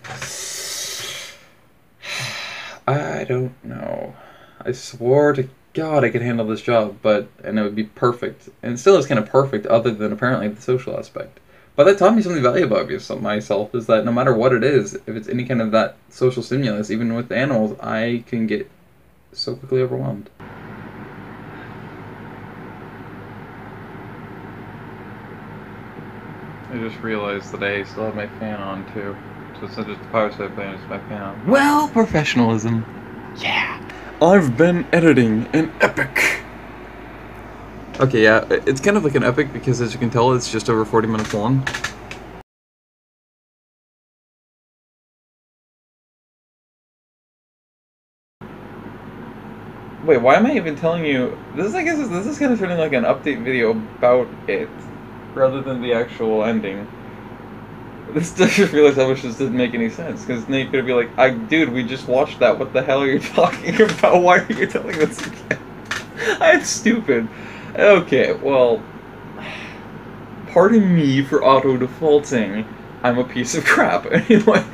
I don't know. I swore to God I could handle this job, and it would be perfect. And it still is kind of perfect, other than apparently the social aspect. But that taught me something valuable about myself, is that no matter what it is, if it's any kind of that social stimulus, even with animals, I can get so quickly overwhelmed. I just realized that I still have my fan on too. So it's not just the power supply fan, it's my fan on. Well, professionalism. Yeah. I've been editing an epic. Okay, yeah, it's kind of like an epic because, as you can tell, it's just over 40 minutes long. Wait, why am I even telling you? This is kind of feeling like an update video about it, rather than the actual ending. This I just realized how much this didn't make any sense, because now you're gonna be like, dude, we just watched that, what the hell are you talking about? Why are you telling this again? I'm stupid. Okay, well, pardon me for auto-defaulting. I'm a piece of crap. Anyway,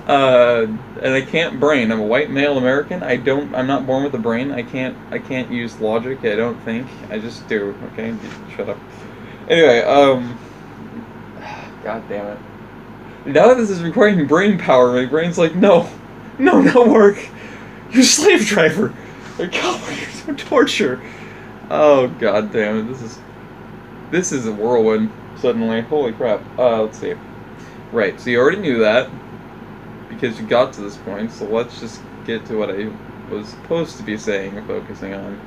and I can't brain. I'm a white male American. I'm not born with a brain. I can't use logic, I don't think. I just do, okay? Shut up. Anyway, God damn it. Now that this is requiring brain power, my brain's like, no, not work. You're a slave driver. Like, oh, you're torture. Oh, god damn it, this is a whirlwind, suddenly. Holy crap. Let's see. Right, so you already knew that, because you got to this point, so let's just get to what I was supposed to be saying or focusing on.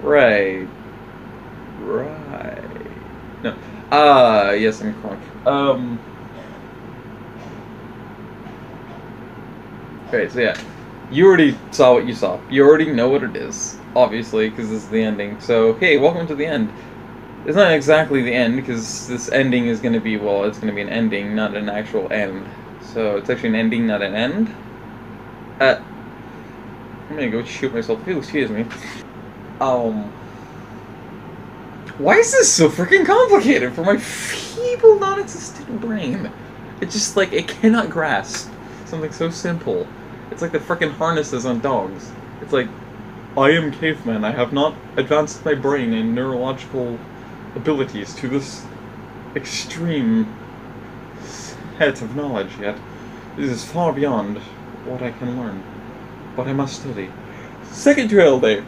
Right. No. Yes, I'm crunk. Okay, so yeah. You already saw what you saw. You already know what it is, obviously, because this is the ending. So, hey, welcome to the end. It's not exactly the end, because this ending is going to be, well, it's going to be an ending, not an actual end. So, it's actually an ending, not an end. I'm going to go shoot myself. Ew, excuse me. Why is this so freaking complicated for my feeble, non-existent brain? It's just like, it cannot grasp something so simple. It's like the frickin' harnesses on dogs. It's like, I am caveman. I have not advanced my brain and neurological abilities to this extreme head of knowledge yet. This is far beyond what I can learn. But I must study. Second trail day.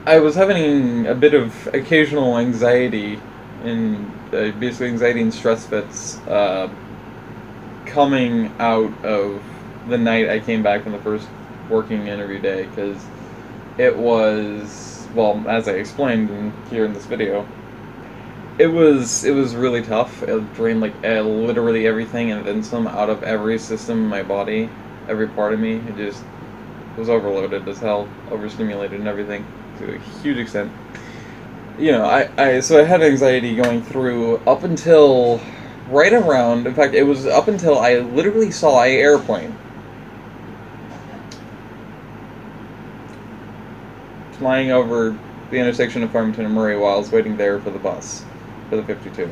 I was having a bit of occasional anxiety, and basically anxiety and stress fits, coming out of the night I came back from the first working interview day, because it was, well, as I explained here in this video, it was really tough. It drained like literally everything and then some out of every system in my body, every part of me. It just was overloaded as hell, overstimulated and everything to a huge extent. You know, so I had anxiety going through up until right around, in fact, it was up until I literally saw an airplane flying over the intersection of Farmington and Murray while I was waiting there for the bus, for the 52,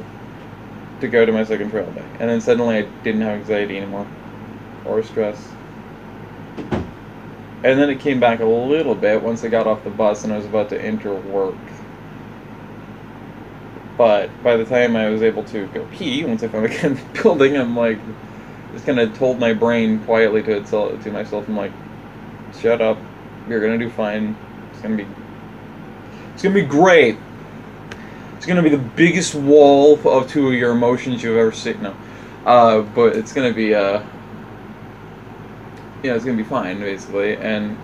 to go to my second trail day. And then suddenly I didn't have anxiety anymore, or stress. And then it came back a little bit once I got off the bus and I was about to enter work. But by the time I was able to go pee, once I finally got in the building, I'm like, just kind of told my brain quietly to myself, I'm like, shut up, you're gonna do fine, it's gonna be great. It's gonna be the biggest wall of two of your emotions you've ever seen. No, but it's gonna be yeah, it's gonna be fine basically. And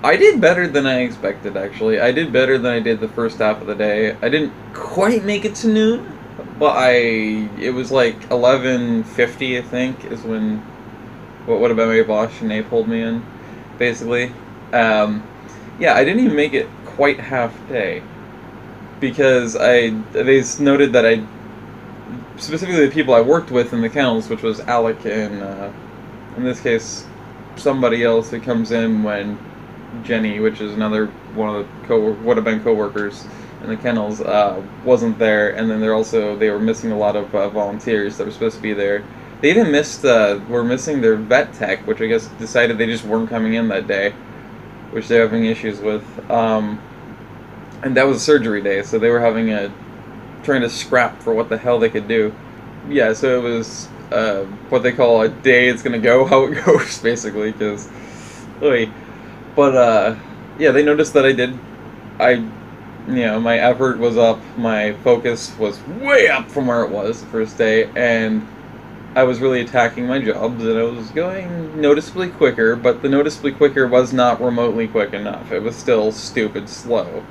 I did better than I expected. Actually, I did better than I did the first half of the day. I didn't quite make it to noon, but it was like 11:50, I think, is when what would have been my boss Sinead pulled me in, basically. Yeah, I didn't even make it quite half day, because they noted that specifically the people I worked with in the kennels, which was Alec and, in this case, somebody else who comes in when Jenny, which is another one of the would have been co-workers in the kennels, wasn't there, and then they were missing a lot of volunteers that were supposed to be there. They even were missing their vet tech, which I guess decided they just weren't coming in that day, which they're having issues with. And that was a surgery day, so they were trying to scrap for what the hell they could do. Yeah, so it was what they call a day it's gonna go how it goes, basically, because, but yeah, they noticed that my effort was up, my focus was way up from where it was the first day, and I was really attacking my jobs, and I was going noticeably quicker, but the noticeably quicker was not remotely quick enough. It was still stupid slow.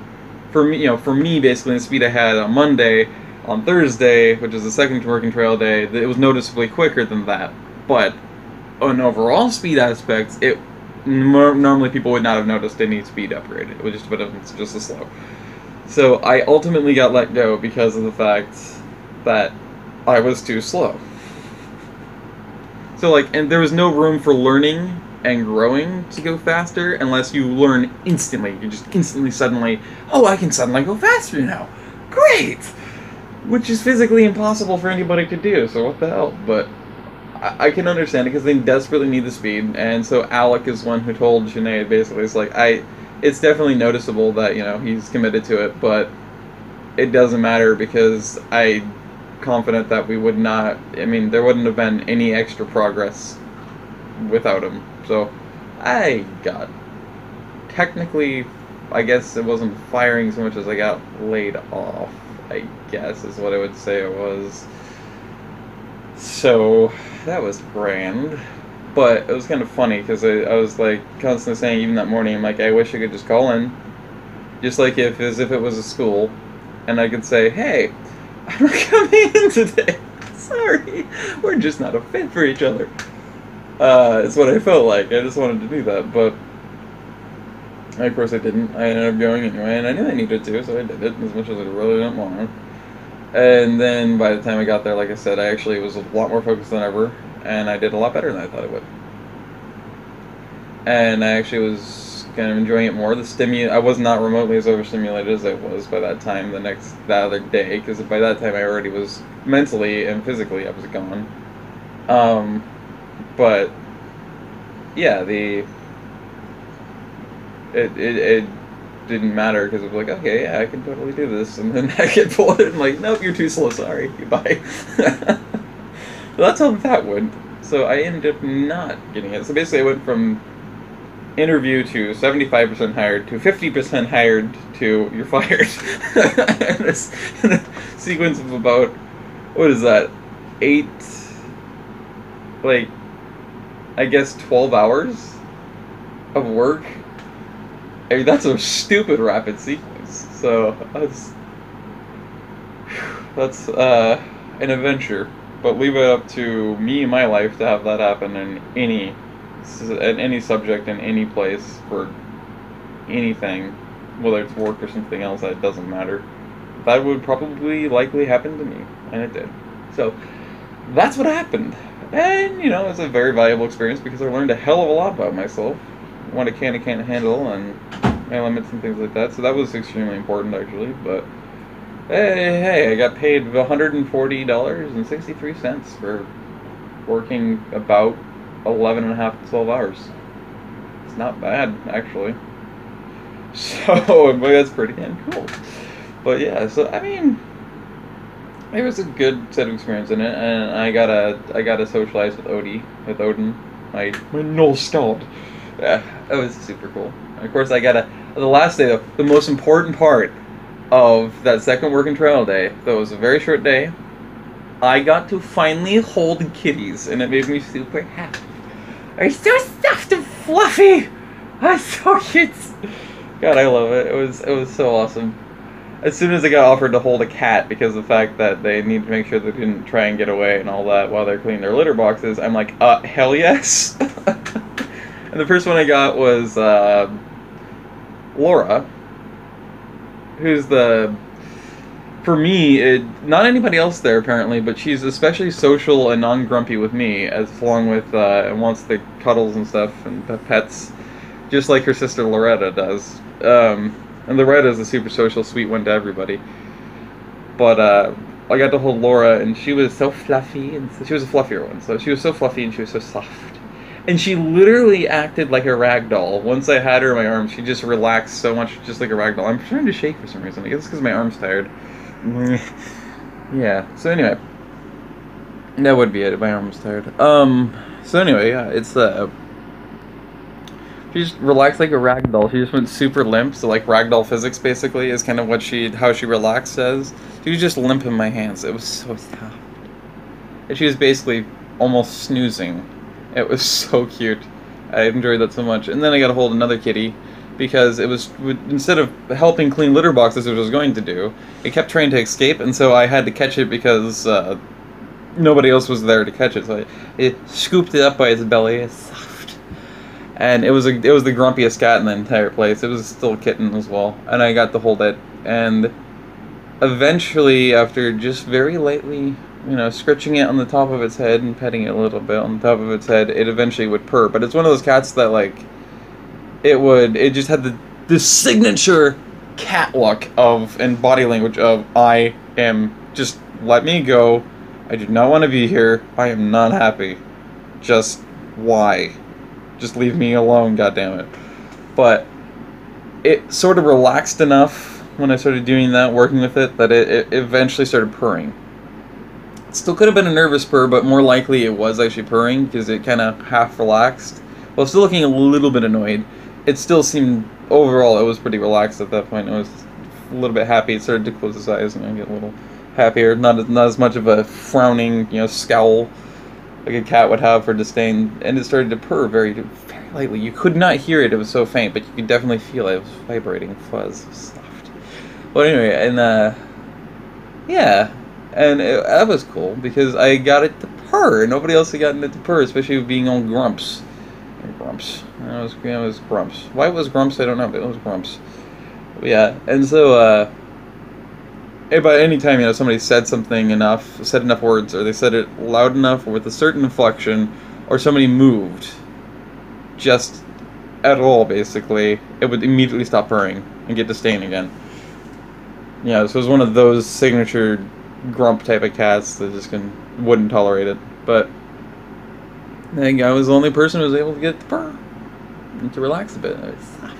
For me, basically, the speed I had on Monday, on Thursday, which is the second working trail day, it was noticeably quicker than that. But on overall speed aspects, normally people would not have noticed any speed upgrade. It was just as slow. So I ultimately got let go because of the fact that I was too slow. So and there was no room for learning and growing to go faster unless you learn instantly. You just instantly suddenly, oh, I can suddenly go faster now. Great! Which is physically impossible for anybody to do, so what the hell? But I can understand it because they desperately need the speed, and so Alec is one who told Sinead, basically, it's definitely noticeable that, he's committed to it, but it doesn't matter because I'm confident that there wouldn't have been any extra progress without him. So I got, technically, I guess it wasn't firing so much as I got laid off, I guess is what I would say it was. So that was grand. But it was kind of funny because I was constantly saying, even that morning, I'm like, I wish I could just call in. Just as if it was a school. And I could say, hey, I'm not coming in today. Sorry. We're just not a fit for each other. It's what I felt like. I just wanted to do that, but of course I didn't. I ended up going anyway, and I knew I needed to, so I did it as much as I really didn't want to. And then by the time I got there, like I said, I actually was a lot more focused than ever, and I did a lot better than I thought I would. And I actually was kind of enjoying it more. I was not remotely as overstimulated as I was by that time the other day, because by that time I already was mentally and physically, I was gone. But yeah, it didn't matter because it was like, okay, yeah, I can totally do this, and then I get pulled in, like, nope, you're too slow, sorry, goodbye. That's how that went. So I ended up not getting it. So basically I went from interview to 75% hired to 50% hired to you're fired. In a sequence of about, what is that, 8, like, I guess 12 hours of work. I mean, that's a stupid rapid sequence. So that's an adventure. But leave it up to me in my life to have that happen in any subject in any place for anything, whether it's work or something else. That doesn't matter. That would probably likely happen to me, and it did. So that's what happened. And, you know, it's a very valuable experience because I learned a hell of a lot about myself, what I can and can't handle, and my limits and things like that. So that was extremely important, actually. But hey, I got paid $140.63 for working about 11 and a half to 12 hours. It's not bad, actually. So, but that's pretty damn cool. But yeah, so I mean, it was a good set of experience in it, and I gotta socialize with Odin, my null scout. Yeah, that was super cool. And of course, the last day, the most important part of that second working trial day, that was a very short day, I got to finally hold kitties, and it made me super happy. They're so soft and fluffy! That's so cute! God, I love it. It was so awesome. As soon as I got offered to hold a cat, because of the fact that they need to make sure they didn't try and get away and all that while they're cleaning their litter boxes, I'm like, hell yes! And the first one I got was, Laura, who's for me, not anybody else there apparently, but she's especially social and non-grumpy with me, along with, and wants the cuddles and stuff, and pets, just like her sister Loretta does. And Loretta's a super social, sweet one to everybody. But, I got to hold Laura, and she was so fluffy, and she was a fluffier one, so she was so fluffy and she was so soft. And she literally acted like a rag doll. Once I had her in my arms, she just relaxed so much, just like a rag doll. I'm trying to shake for some reason. I guess it's because my arm's tired. Yeah, so anyway. That would be it, my arm was tired. So anyway, yeah, it's, she just relaxed like a rag doll. She just went super limp, so like ragdoll physics basically is kind of how she relaxed says. She was just limp in my hands. It was so soft. And she was basically almost snoozing. It was so cute. I enjoyed that so much. And then I got to hold another kitty because it was, instead of helping clean litter boxes, which it was going to do, it kept trying to escape, and so I had to catch it because nobody else was there to catch it. So I scooped it up by its belly. It's soft. And it was the grumpiest cat in the entire place. It was still a kitten as well. And I got to hold it. And eventually, after just very lightly, you know, scratching it on the top of its head and petting it a little bit on the top of its head, it eventually would purr. But it's one of those cats that, like, it just had the signature cat look of, and body language of, I am, just let me go. I do not want to be here. I am not happy. Just, why? Just leave me alone, goddammit. But it sort of relaxed enough when I started doing that, working with it, that it eventually started purring. It still could have been a nervous purr, but more likely it was actually purring, because it kind of half relaxed. While still looking a little bit annoyed, it still seemed, overall, it was pretty relaxed at that point. It was a little bit happy. It started to close its eyes and get a little happier. Not as much of a frowning, you know, scowl like a cat would have for disdain. And it started to purr very, very lightly. You could not hear it. It was so faint, but you could definitely feel it. It was vibrating, fuzz, soft. Well, anyway, and yeah. And that was cool, because I got it to purr. Nobody else had gotten it to purr, especially being on Grumps. Grumps. It was Grumps. Why it was Grumps, I don't know, but it was Grumps. But yeah, and so, but any time, you know, somebody said something enough, said enough words, or they said it loud enough, or with a certain inflection, or somebody moved, just at all, basically, it would immediately stop purring and get to staying again. Yeah, so it was one of those signature grump type of cats that just wouldn't tolerate it. But I think I was the only person who was able to get it to purr and to relax a bit. It was soft.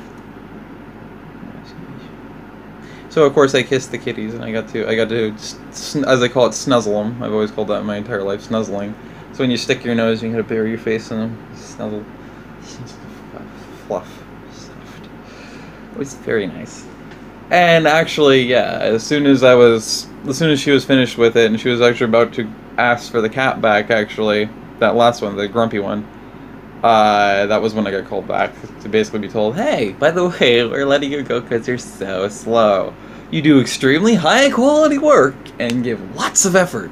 So of course I kissed the kitties, and I got to as I call it, snuzzle them. I've always called that my entire life, snuzzling. So when you stick your nose, you can bury your face in them, snuzzle, fluff, soft. It was very nice. And actually, yeah, as soon as she was finished with it, and she was actually about to ask for the cat back, actually, that last one, the grumpy one, that was when I got called back to basically be told, hey, by the way, we're letting you go because you're so slow. You do extremely high quality work and give lots of effort.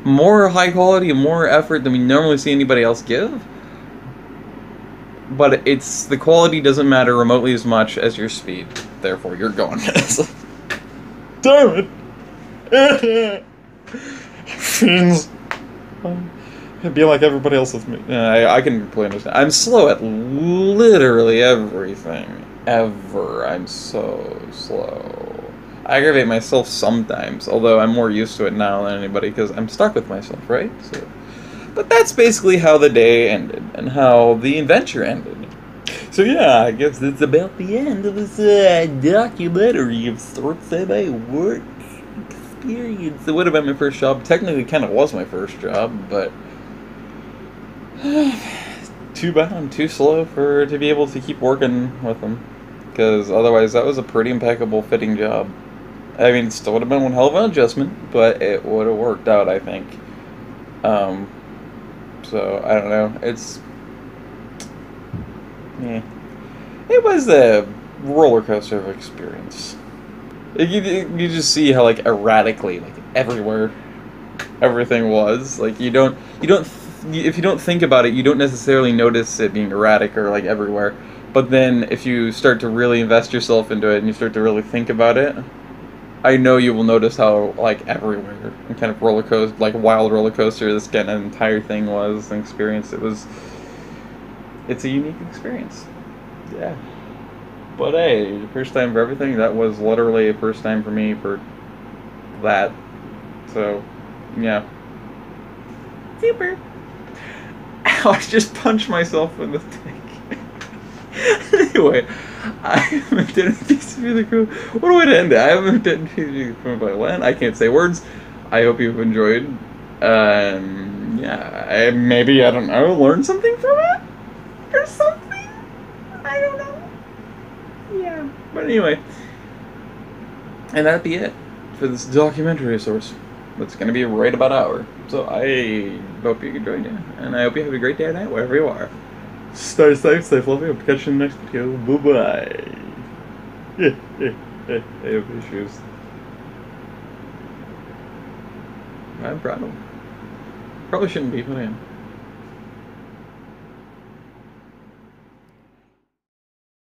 More high quality and more effort than we normally see anybody else give. But the quality doesn't matter remotely as much as your speed. Therefore, you're going. Damn it! Fiends. It'd be like everybody else with me. I can completely understand. I'm slow at literally everything. Ever. I'm so slow. I aggravate myself sometimes, although I'm more used to it now than anybody because I'm stuck with myself, right? So, but that's basically how the day ended and how the adventure ended. So yeah, I guess that's about the end of this documentary of sorts of my work experience. It would have been my first job. Technically, it kind of was my first job, but too bad I'm too slow to be able to keep working with them. Because otherwise, that was a pretty impeccable fitting job. I mean, it still would have been one hell of an adjustment, but it would have worked out, I think. So, I don't know. It was a roller coaster of experience. You just see how, like, erratically, like, everywhere everything was. Like, if you don't think about it, you don't necessarily notice it being erratic or, like, everywhere. But then, if you start to really invest yourself into it and you start to really think about it, I know you will notice how, like, everywhere and kind of wild roller coaster this kind of entire thing was an experience. It's a unique experience. Yeah. But hey, first time for everything. That was literally a first time for me for that. So, yeah. Super. Ow, I just punched myself in the thing. Anyway, I haven't done really cool. What do I end it? I haven't done TheCriminalViolin's. I can't say words. I hope you've enjoyed. Yeah, maybe, I don't know, learn something from it? Or something? I don't know. Yeah. But anyway. And that'd be it for this documentary source. That's going to be right about an hour. So I hope you enjoyed it. And I hope you have a great day or night wherever you are. Stay safe, stay fluffy. Hope to catch you in the next video. Bye-bye. I have issues. I'm proud of them. Probably shouldn't be, but I am.